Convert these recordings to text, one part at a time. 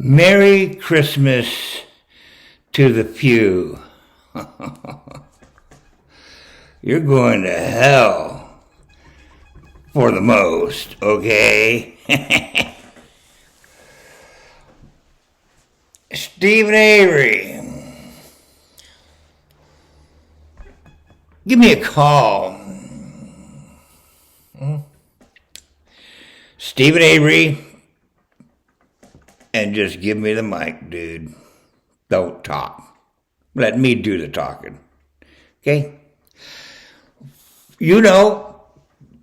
Merry Christmas to the few. You're going to hell for the most, okay? Stephen Avery, give me a call. Stephen Avery, and just give me the mic, dude. Don't talk. Let me do the talking. Okay? You know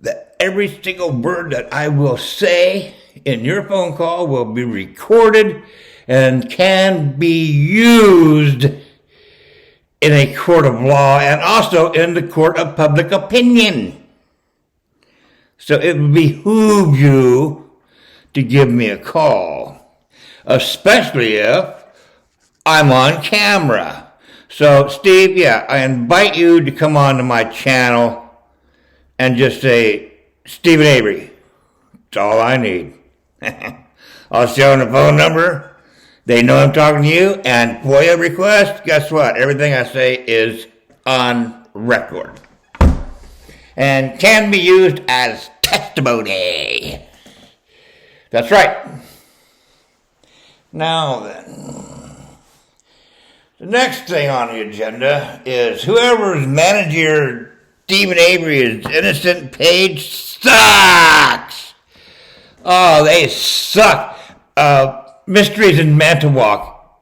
that every single word that I will say in your phone call will be recorded and can be used in a court of law and also in the court of public opinion. So it would behoove you to give me a call, especially if I'm on camera. So, Steve, yeah, I invite you to come on to my channel and just say, Stephen Avery. That's all I need. I'll show them the phone number. They know I'm talking to you. And FOIA request, guess what? Everything I say is on record and can be used as testimony. That's right. Now then, the next thing on the agenda is whoever's manager Stephen Avery is innocent page sucks. Oh, they suck. Mysteries in Manitowoc.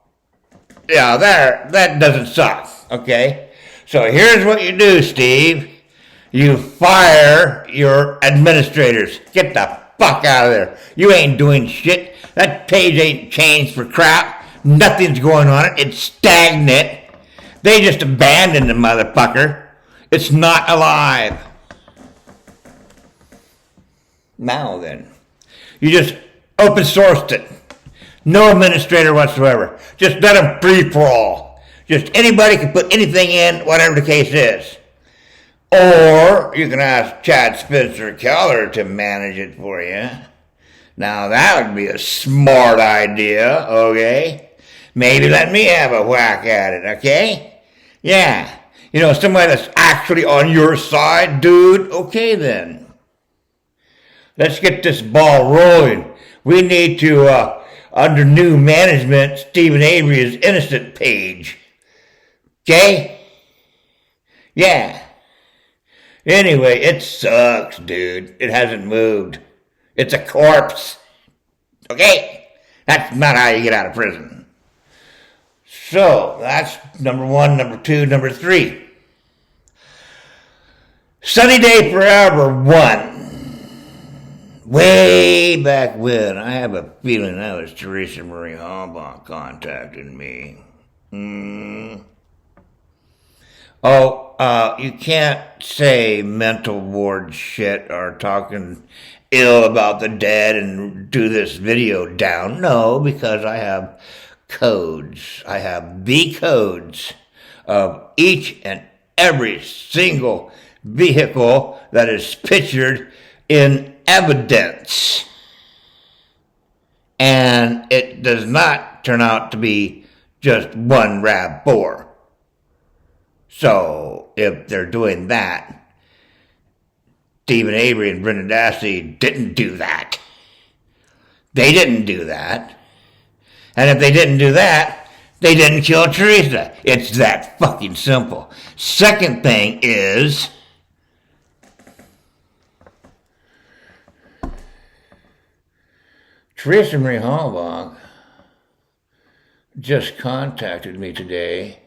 Yeah, that doesn't suck, okay? So here's what you do, Steve. You fire your administrators. Get the fuck out of there. You ain't doing shit. That page ain't changed for crap. Nothing's going on it. It's stagnant. They just abandoned the motherfucker. It's not alive. Now then, you just open sourced it. No administrator whatsoever. Just let them free for all. Just anybody can put anything in, whatever the case is. Or you can ask Chad Spencer Keller to manage it for you. Now that would be a smart idea, okay? Maybe let me have a whack at it, okay? Yeah. You know, somebody that's actually on your side, dude. Okay then. Let's get this ball rolling. We need to, under new management, Stephen Avery is innocent page. Okay? Yeah. Anyway, it sucks, dude. It hasn't moved. It's a corpse. Okay? That's not how you get out of prison. So, that's number one, number two, number three. Sunny Day Forever 1. Way back when, I have a feeling that was Teresa Marie Halbach contacting me. You can't say mental ward shit or talking ill about the dead and do this video down. No, because I have codes. I have the codes of each and every single vehicle that is pictured in evidence. And it does not turn out to be just one RAV4. So, if they're doing that, Stephen Avery and Brendan Dassey didn't do that. They didn't do that. And if they didn't do that, they didn't kill Teresa. It's that fucking simple. Second thing is, Teresa Marie Halbach just contacted me today.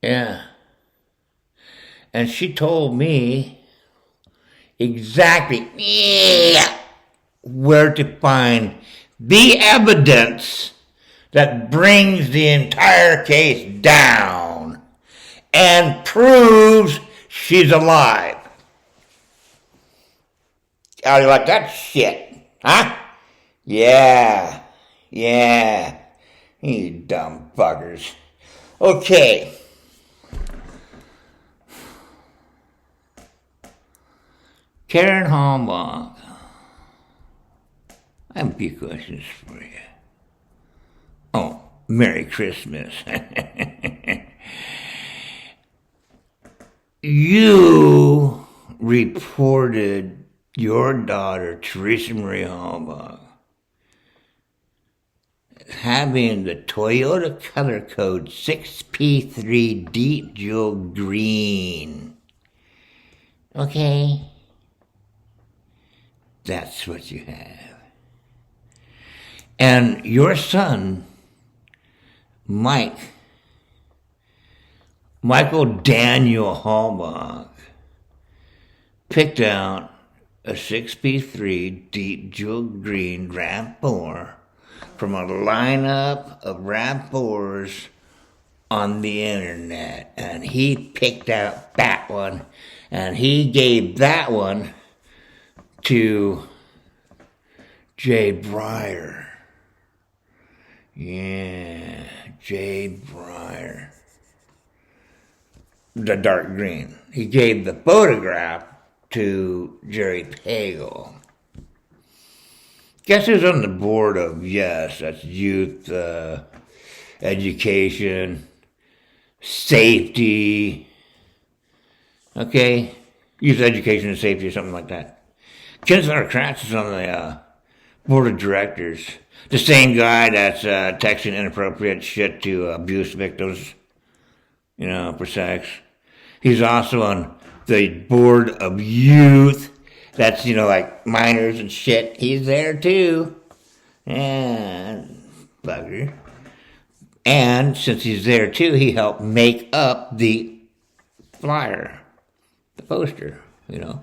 Yeah. And she told me exactly where to find the evidence that brings the entire case down and proves she's alive. How do you like that shit? Huh? Yeah. You dumb fuckers. Okay. Karen Halbach. I have a few questions for you. Oh, Merry Christmas. You reported your daughter, Teresa Marie Halbach, having the Toyota color code 6P3 Deep Jewel Green. Okay? That's what you have. And your son, Michael Daniel Halbach, picked out a 6P3 Deep Jewel Green RAV4 from a lineup of RAV4s on the internet. And he picked out that one. And he gave that one to Jay Breyer. Yeah, Jay Breyer. The dark green. He gave the photograph to Jerry Pagel. Guess who's on the board of YES? That's youth, education, safety. Okay? Youth education and safety or something like that. Ken Kratz is on the board of directors. The same guy that's texting inappropriate shit to abuse victims, for sex. He's also on the board of youth. That's, like minors and shit. He's there too. And bugger. And since he's there too, he helped make up the flyer, the poster, The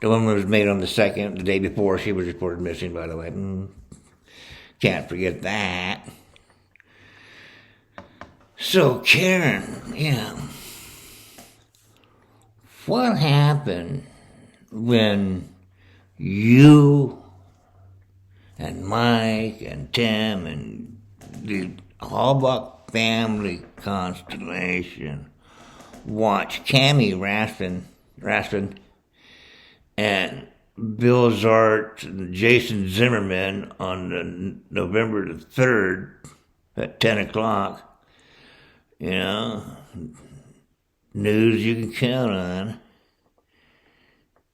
one that was made on the 2nd, the day before she was reported missing, by the way. Can't forget that. So, Karen, what happened when you and Mike and Tim and the Halbach family constellation watched Cammie Raspin and Bill Zart and Jason Zimmerman on November the 3rd at 10 o'clock, news you can count on.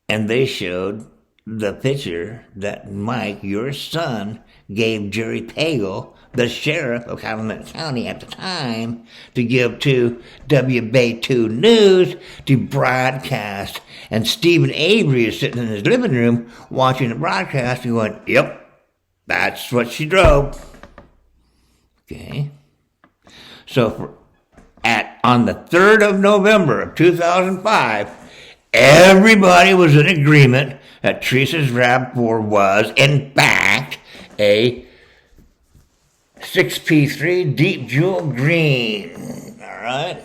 And they showed the picture that Mike, your son, gave Jerry Pagel, the sheriff of Calumet County at the time, to give to WB2 News to broadcast. And Stephen Avery is sitting in his living room watching the broadcast and going, yep, that's what she drove. Okay. So on the 3rd of November of 2005, everybody was in agreement that Teresa's RAV4 was, in fact, a 6P3 Deep Jewel Green. All right?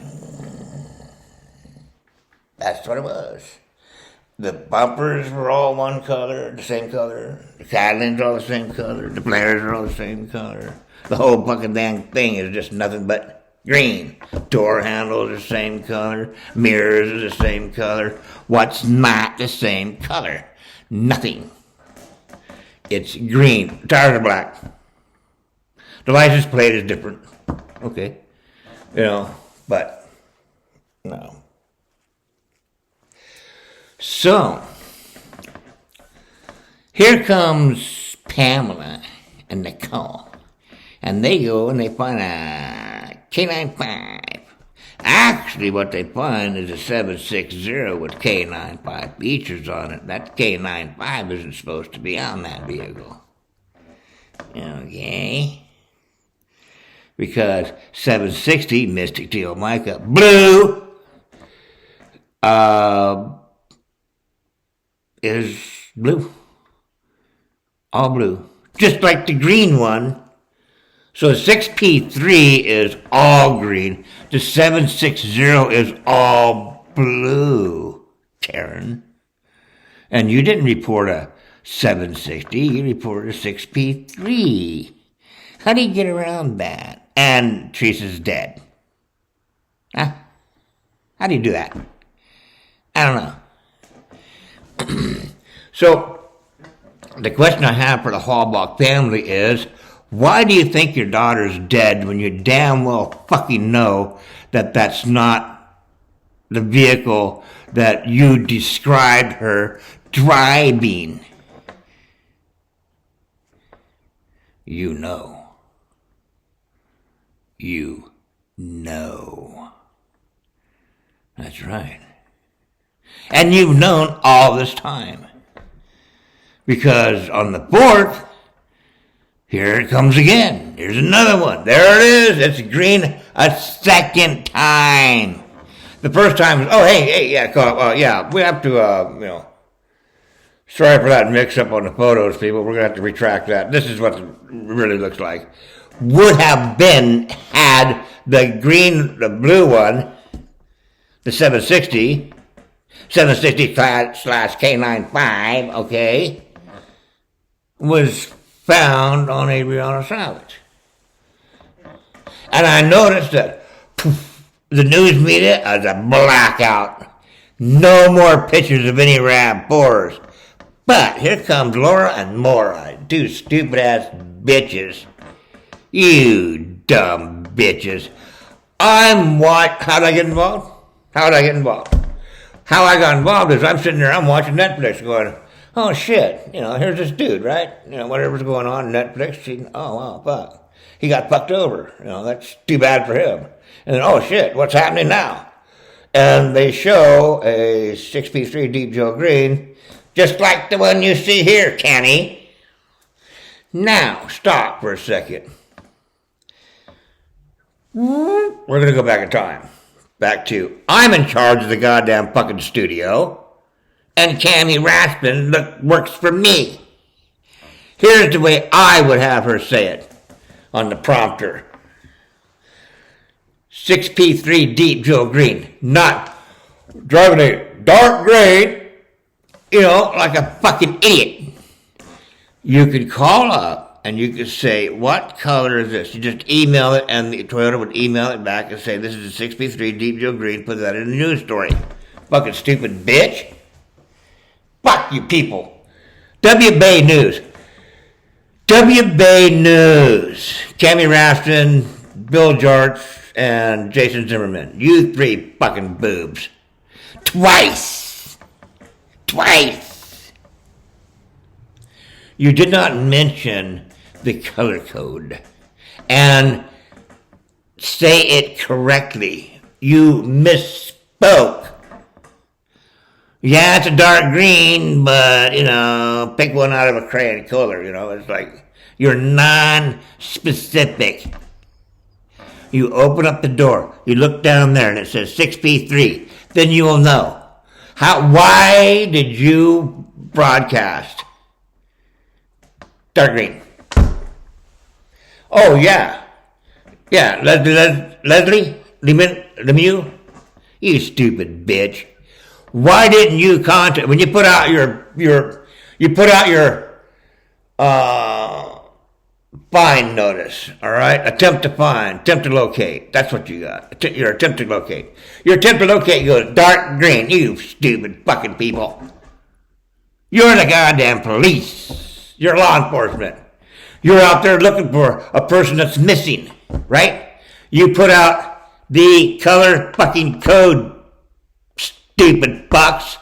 That's what it was. The bumpers were all one color, the same color. The Catalans are all the same color. The Blairs are all the same color. The whole fucking damn thing is just nothing but green. Door handles are the same color. Mirrors are the same color. What's not the same color? Nothing. It's green. Tires are black. The license plate is different. Okay. But no. So, here comes Pamela and Nicole. And they go and they find a K95. Actually, what they find is a 760 with K95 features on it. That K95 isn't supposed to be on that vehicle. Okay? Because 760 Mystic Teal Mica Blue is blue. All blue. Just like the green one. So 6P3 is all green. The 760 is all blue, Karen. And you didn't report a 760, you reported a 6P3. How do you get around that? And Teresa's dead. Huh? How do you do that? I don't know. So, the question I have for the Halbach family is, why do you think your daughter's dead when you damn well fucking know that that's not the vehicle that you described her driving? You know. You know. That's right. And you've known all this time. Because on the 4th, here it comes again. Here's another one. There it is. It's green a second time. The first time was, yeah, we have to, sorry for that mix-up on the photos, people. We're going to have to retract that. This is what it really looks like. Would have been had the blue one, the 760 slash K95, okay, was found on a Brianna Savage. And I noticed that the news media is a blackout. No more pictures of any RAV4s. But here comes Laura and Maura, two stupid-ass bitches. You dumb bitches. How'd I get involved? How I got involved is I'm sitting there, I'm watching Netflix going, oh shit, here's this dude, right? Whatever's going on in Netflix, oh wow, fuck. He got fucked over. That's too bad for him. And then, oh shit, what's happening now? And they show a 6P3 Deep Joe Green, just like the one you see here, Kenny. Now, stop for a second. We're going to go back in time. Back to, I'm in charge of the goddamn fucking studio, and Cammy Raspin works for me. Here's the way I would have her say it on the prompter. 6P3 Deep Joe Green, not driving a dark gray, like a fucking idiot. You could call up and you could say, what color is this? You just email it, and the Toyota would email it back and say, this is a 6P3 Deep Joe Green, put that in the news story. Fucking stupid bitch. Fuck you people. W-Bay News. W-Bay News. Cammy Raston, Bill Jarts, and Jason Zimmerman. You three fucking boobs. Twice. You did not mention the color code and say it correctly. You misspoke. Yeah, it's a dark green, but, pick one out of a crayon color, It's like you're non-specific. You open up the door, you look down there, and it says 6P3. Then you will know. Why did you broadcast dark green? Oh, yeah. Yeah, Leslie Lemieux? You stupid bitch. Why didn't you contact, when you put out your find notice, all right? Attempt to find, attempt to locate. That's what you got. Your attempt to locate. Your attempt to locate goes dark green. You stupid fucking people. You're the goddamn police. You're law enforcement. You're out there looking for a person that's missing, right? You put out the color fucking code, stupid fucks.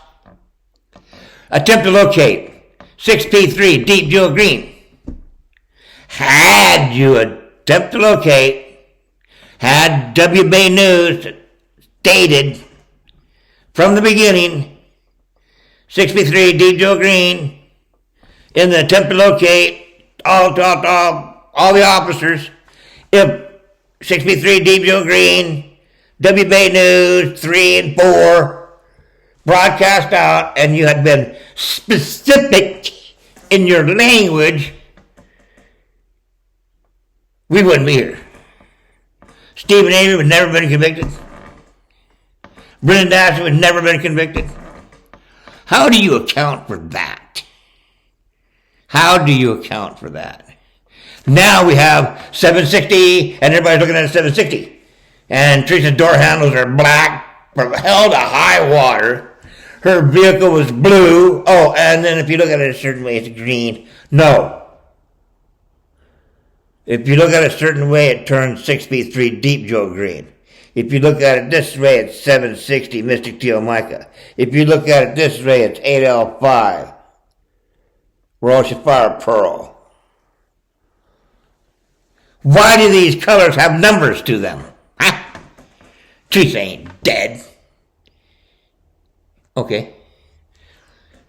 Attempt to locate 6P3 Deep Joe Green. Had you attempt to locate, had W-Bay News stated from the beginning, 6P3 Deep Joe Green, in the attempt to locate all the officers, if 6P3 Deep Joe Green, W-Bay News 3 and 4 broadcast out, and you had been specific in your language, we wouldn't be here. Stephen Avery would never been convicted. Brendan Dassey would never been convicted. How do you account for that? How do you account for that? Now we have 760, and everybody's looking at a 760. And Teresa's door handles are black from hell to high water. her vehicle was blue. Oh, and then if you look at it a certain way, it's green. No. If you look at it a certain way, it turns 6B3 Deep Joe Green. If you look at it this way, it's 760 Mystic Teal Mica. If you look at it this way, it's 8L5 Royal Sapphire Pearl. Why do these colors have numbers to them? Huh? Teresa ain't dead. Okay.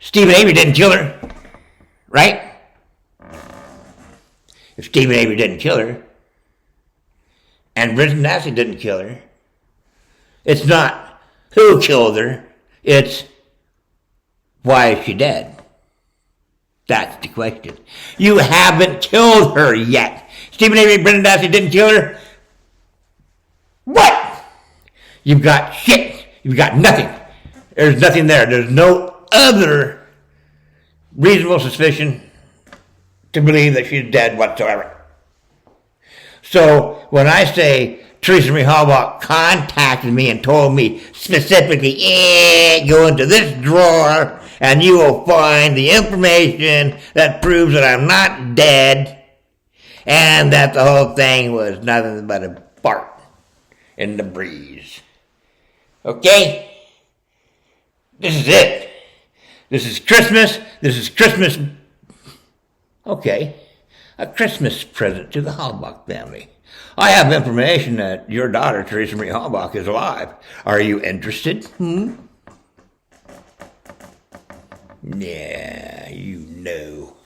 Stephen Avery didn't kill her, right? If Stephen Avery didn't kill her, and Brendan Dassey didn't kill her, it's not who killed her, it's why is she dead? That's the question. You haven't killed her yet. Stephen Avery, Brendan Dassey didn't kill her. What? You've got shit. You've got nothing. There's nothing there. There's no other reasonable suspicion to believe that she's dead whatsoever. So when I say Teresa Marie Halbach contacted me and told me specifically, go into this drawer and you will find the information that proves that I'm not dead and that the whole thing was nothing but a fart in the breeze. Okay? This is it. This is Christmas. This is Christmas. Okay. A Christmas present to the Halbach family. I have information that your daughter, Teresa Marie Halbach, is alive. Are you interested? Yeah, you know.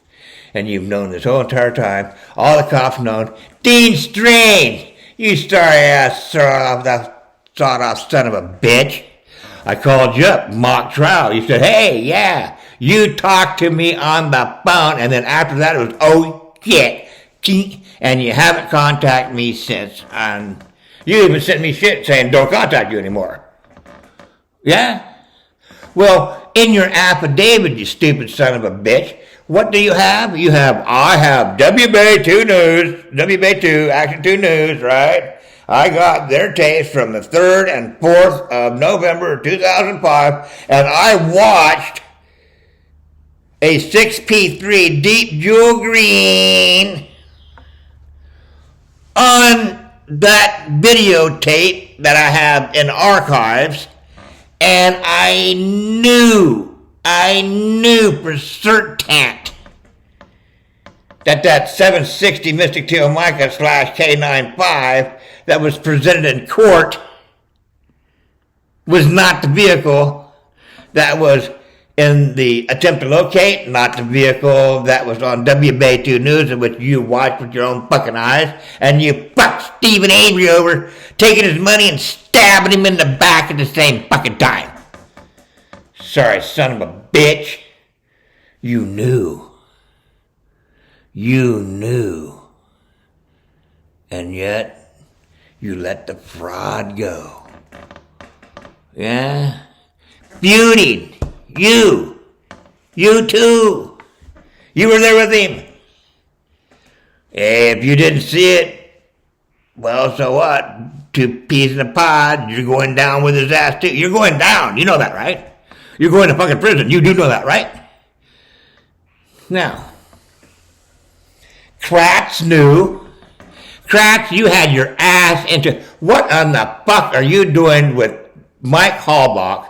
And you've known this whole entire time. All the cops known. Dean Strange! You sorry-ass sawed-off son of a bitch. I called you up, mock trial. You said, hey, yeah, you talked to me on the phone. And then after that, it was, oh, shit. And you haven't contacted me since. And you even sent me shit saying, don't contact you anymore. Yeah? Well, in your affidavit, you stupid son of a bitch, what do you have? I have WBay2 News, WBay2, Action 2 News, right? I got their tapes from the 3rd and 4th of November 2005, and I watched a 6P3 Deep Jewel Green on that videotape that I have in archives, and I knew for certain that 760 Mystic Teal Mica / K95 that was presented in court was not the vehicle that was in the attempt to locate, not the vehicle that was on WBay2 News, in which you watched with your own fucking eyes, and you fucked Stephen Avery over, taking his money and stabbing him in the back at the same fucking time. Sorry, son of a bitch. You knew. And yet, you let the fraud go. Yeah? Beauty. You too. You were there with him. If you didn't see it, well, so what? 2 peas in a pod, you're going down with his ass too. You're going down. You know that, right? You're going to fucking prison. You do know that, right? Now, Kratz knew. Kratz, you had your ass into... What on the fuck are you doing with Mike Halbach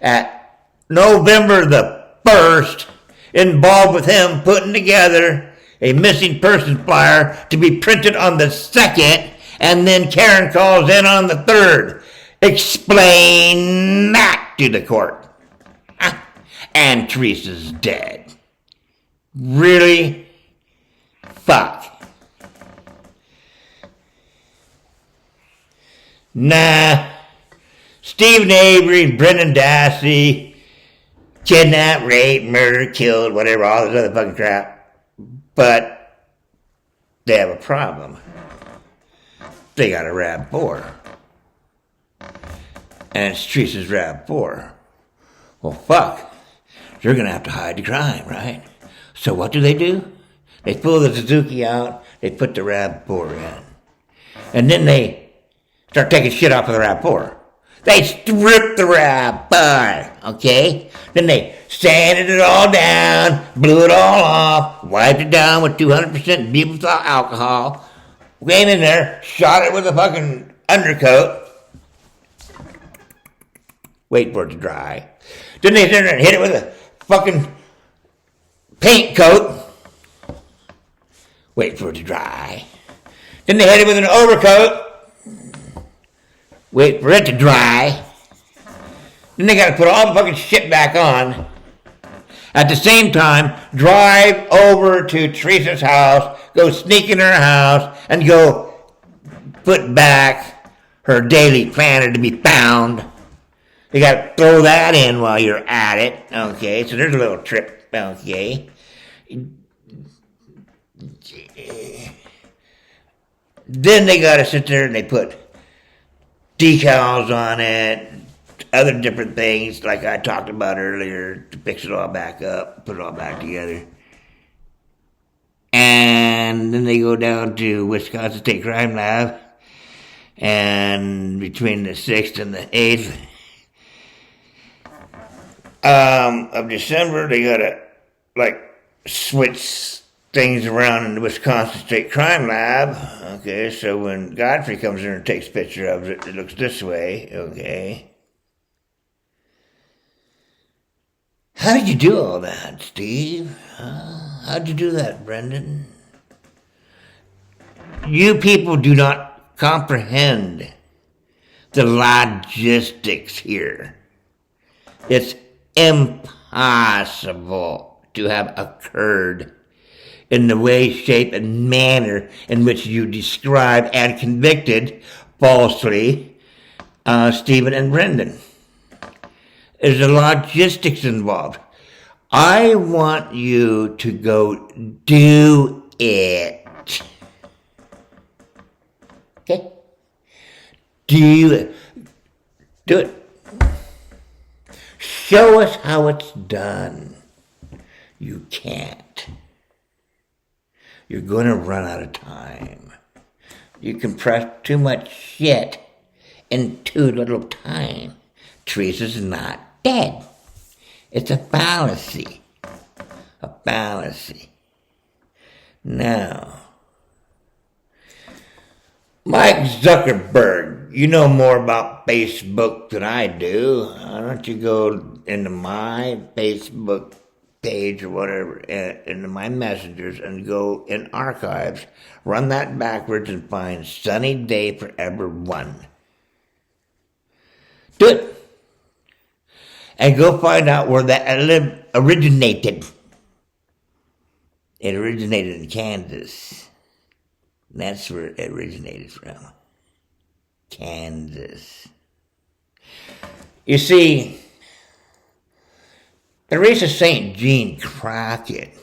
at November the 1st, involved with him putting together a missing person flyer to be printed on the 2nd, and then Karen calls in on the 3rd. Explain that to the court. And Teresa's dead. Really? Fuck. Nah. Stephen Avery and Brendan Dassey kidnapped, raped, murdered, killed, whatever, all this other fucking crap. But they have a problem. They got a RAV4. And it's Teresa's RAV4. Well, fuck. You're going to have to hide the crime, right? So what do? They pull the Suzuki out, they put the RAV4 in. And then they start taking shit off of the RAV4. They stripped the bar, okay? Then they sanded it all down, blew it all off, wiped it down with 200% butyl alcohol, went in there, shot it with a fucking undercoat, wait for it to dry. Then they sit there and hit it with a fucking paint coat, wait for it to dry. Then they hit it with an overcoat, wait for it to dry. Then they gotta put all the fucking shit back on. At the same time, drive over to Teresa's house, go sneak in her house, and go put back her daily planner to be found. You gotta throw that in while you're at it, okay? So there's a little trip, okay? Then they gotta sit there and they put decals on it, other different things like I talked about earlier to fix it all back up, put it all back together. And then they go down to Wisconsin State Crime Lab, and between the 6th and the 8th of December, they gotta switch things around in the Wisconsin State Crime Lab. Okay, so when Godfrey comes in and takes a picture of it, it looks this way. Okay. How did you do all that, Steve? How'd you do that, Brendan? You people do not comprehend the logistics here. It's impossible to have occurred in the way, shape, and manner in which you describe and convicted falsely Stephen and Brendan. There's a logistics involved. I want you to go do it. Okay? Do it. Do it. Show us how it's done. You can't. You're going to run out of time. You compress too much shit in too little time. Teresa's not dead. It's a fallacy. A fallacy. Now, Mike Zuckerberg, you know more about Facebook than I do. Why don't you go into my Facebook page or whatever, into my messengers, and go in archives, run that backwards and find Sunny Day Forever 1. Do it. And go find out where that originated. It originated in Kansas. That's where it originated from. Kansas. You see, Teresa St. Jean Crockett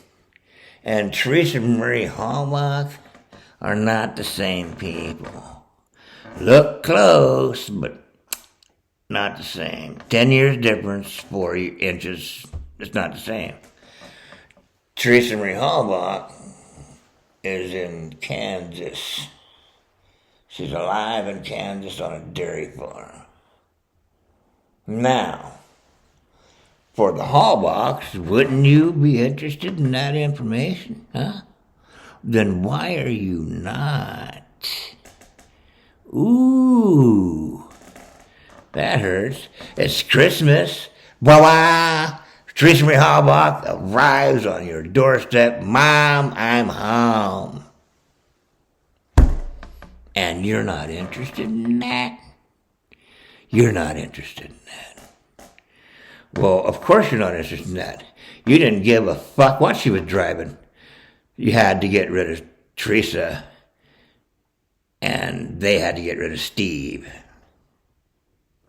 and Teresa Marie Halbach are not the same people. Look close, but not the same. 10 years difference, 4 inches, it's not the same. Teresa Marie Halbach is in Kansas. She's alive in Kansas on a dairy farm. Now, for the Halbachs, wouldn't you be interested in that information, huh? Then why are you not? Ooh, that hurts. It's Christmas. Voila! Teresa Marie Halbach arrives on your doorstep. Mom, I'm home. And you're not interested in that? You're not interested in that. Well, of course you're not interested in that. You didn't give a fuck what she was driving. You had to get rid of Teresa, and they had to get rid of Steve.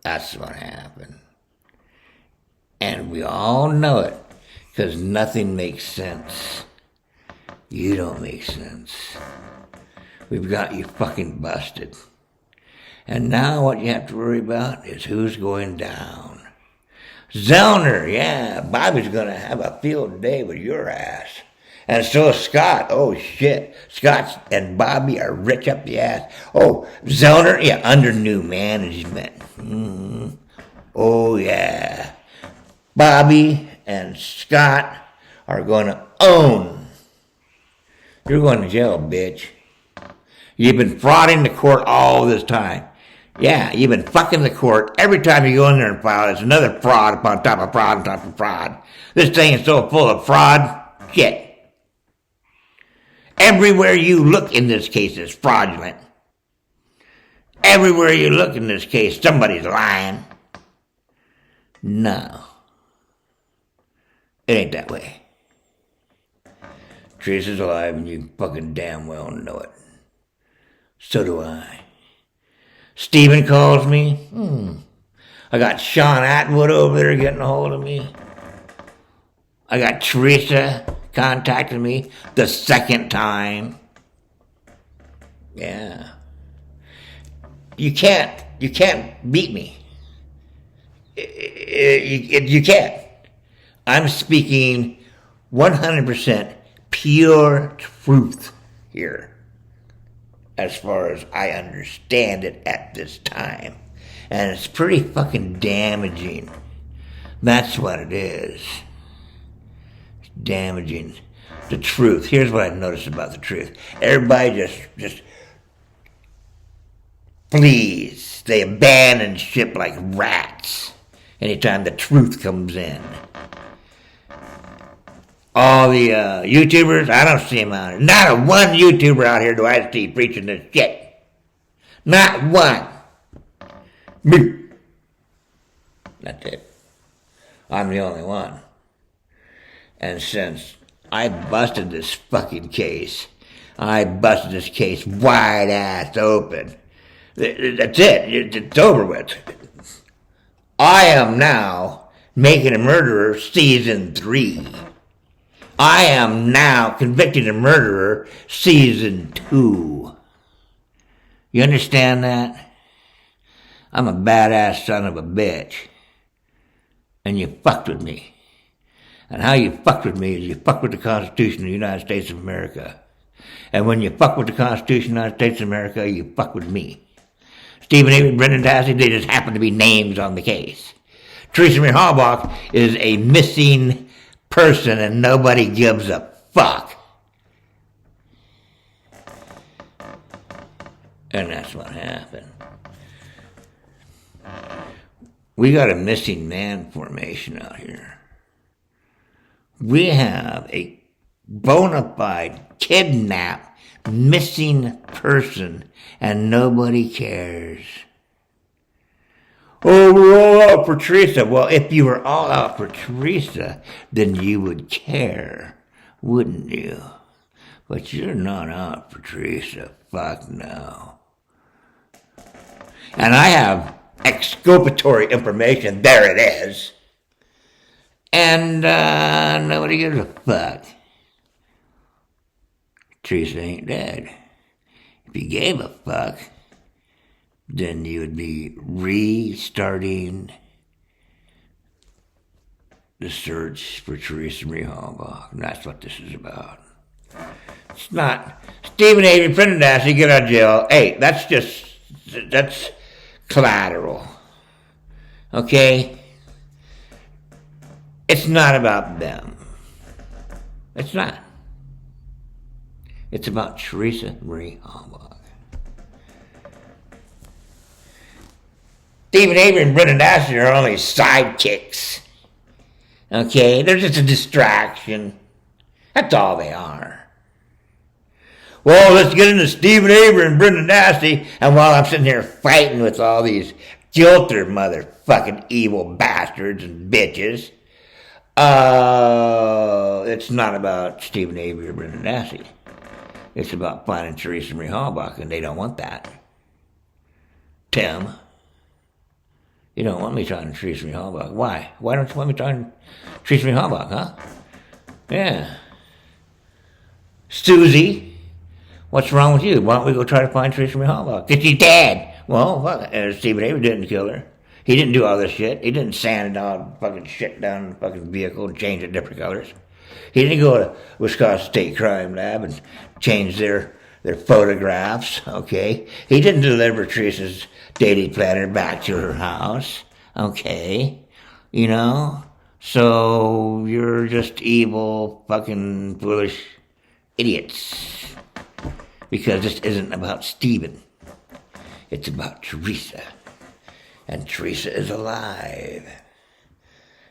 That's what happened. And we all know it, because nothing makes sense. You don't make sense. We've got you fucking busted. And now what you have to worry about is who's going down. Zellner, yeah, Bobby's going to have a field day with your ass. And so is Scott. Oh, shit. Scott and Bobby are rich up the ass. Oh, Zellner, yeah, under new management. Oh, yeah. Bobby and Scott are going to own. You're going to jail, bitch. You've been frauding the court all this time. Yeah, you've been fucking the court. Every time you go in there and file, it's another fraud upon top of fraud on top of fraud. This thing is so full of fraud. Shit. Everywhere you look in this case is fraudulent. Everywhere you look in this case, somebody's lying. No. It ain't that way. Teresa's alive and you fucking damn well know it. So do I. Stephen calls me. I got Sean Atwood over there getting a hold of me. I got Teresa contacting me the second time. Yeah. You can't beat me. You can't. I'm speaking 100% pure truth here, as far as I understand it at this time. And it's pretty fucking damaging. That's what it is. It's damaging the truth. Here's what I noticed about the truth. Everybody just flees. They abandon ship like rats anytime the truth comes in. All the YouTubers, I don't see them out here. Not a one YouTuber out here do I see preaching this shit. Not one. Me. That's it. I'm the only one. And since I busted this fucking case, I busted this case wide ass open. That's it. It's over with. I am now Making a Murderer Season 3. I am now Convicting a Murderer Season 2. You understand that? I'm a badass son of a bitch. And you fucked with me. And how you fucked with me is you fucked with the Constitution of the United States of America. And when you fuck with the Constitution of the United States of America, you fuck with me. Stephen Avery, Brendan Dassey, they just happen to be names on the case. Teresa Marie Halbach is a missing person and nobody gives a fuck. And that's what happened. We got a missing man formation out here. We have a bona fide kidnapped missing person and nobody cares. Oh, we're all out for Teresa. Well, if you were all out for Teresa, then you would care, wouldn't you? But you're not out for Teresa. Fuck no. And I have exculpatory information. There it is. And nobody gives a fuck. Teresa ain't dead. If you gave a fuck, then you would be restarting the search for Teresa Marie Halbach. And that's what this is about. It's not Stephen Avery, Brendan Dassey, get out of jail. Hey, that's collateral. Okay? It's not about them. It's not. It's about Teresa Marie Halbach. Stephen Avery and Brendan Dassey are only sidekicks. Okay? They're just a distraction. That's all they are. Well, let's get into Stephen Avery and Brendan Dassey, and while I'm sitting here fighting with all these guilter motherfucking evil bastards and bitches, it's not about Stephen Avery or Brendan Dassey. It's about finding Teresa Marie Halbach, and they don't want that. Tim, you don't want me talking to Teresa Marie Halbach. Why? Why don't you want me talking to Teresa Marie Halbach, huh? Yeah. Susie, what's wrong with you? Why don't we go try to find Teresa Marie Halbach? Because she's dead. Well, fuck, Stephen Avery didn't kill her. He didn't do all this shit. He didn't sand all fucking shit down the fucking vehicle and change it different colors. He didn't go to Wisconsin State Crime Lab and change their photographs, okay? He didn't deliver Teresa's daily planner back to her house, okay? You know? So you're just evil, fucking foolish idiots. Because this isn't about Stephen. It's about Teresa. And Teresa is alive.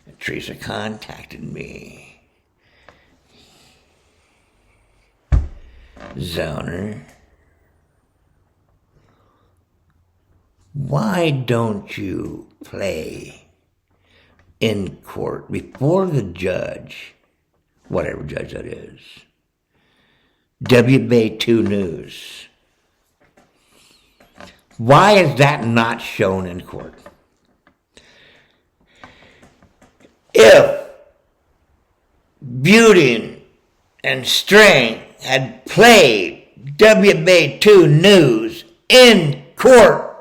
And Teresa contacted me. Zoner, why don't you play in court before the judge, whatever judge that is, WBay2 News? Why is that not shown in court? If Beauty and Strength had played WBay2 News in court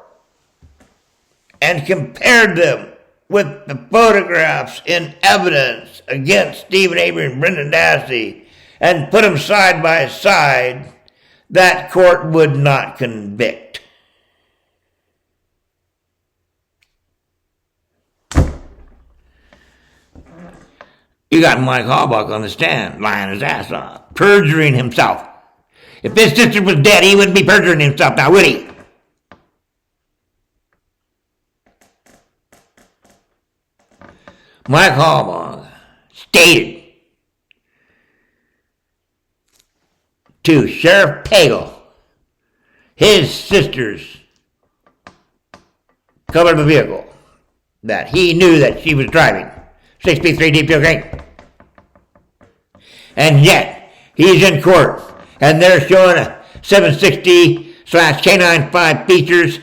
and compared them with the photographs in evidence against Stephen Avery and Brendan Dassey and put them side by side, that court would not convict. You got Mike Halbach on the stand, lying his ass off, perjuring himself. If his sister was dead, he wouldn't be perjuring himself now, would he? Mike Halbach stated to Sheriff Pagel, his sister's covered the vehicle, that he knew that she was driving 6B3 Deep Joe Green. And yet, he's in court, and they're showing a 760/K9 5 features,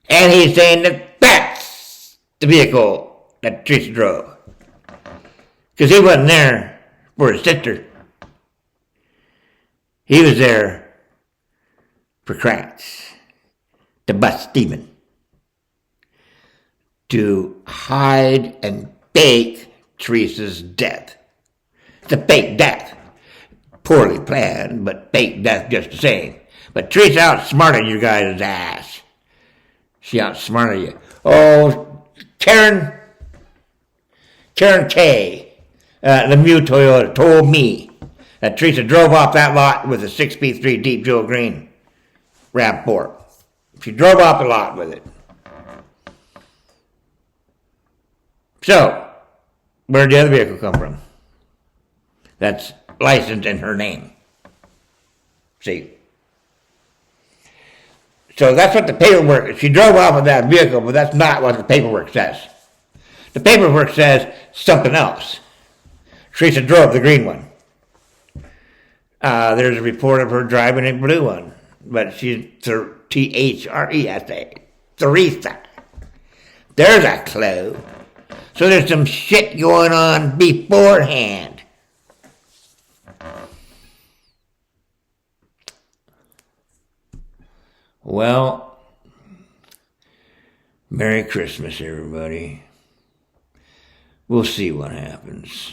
and he's saying that that's the vehicle that Teresa drove. Because he wasn't there for his sister. He was there for cracks, to bust Stephen, to hide and fake Teresa's death. It's a fake death. Poorly planned, but fake death just the same. But Teresa outsmarted your guys' ass. She outsmarted you. Oh, Karen K, Lemieux Toyota, told me that Teresa drove off that lot with a 6B3 Deep Joe Green RAV4. She drove off the lot with it. So, where did the other vehicle come from? That's licensed in her name. See? So that's what the paperwork, she drove off with that vehicle, but that's not what the paperwork says. The paperwork says something else. Teresa drove the green one. There's a report of her driving a blue one, but she's T-H-R-E-S-A, Teresa. There's a clue. So there's some shit going on beforehand. Well, Merry Christmas, everybody. We'll see what happens.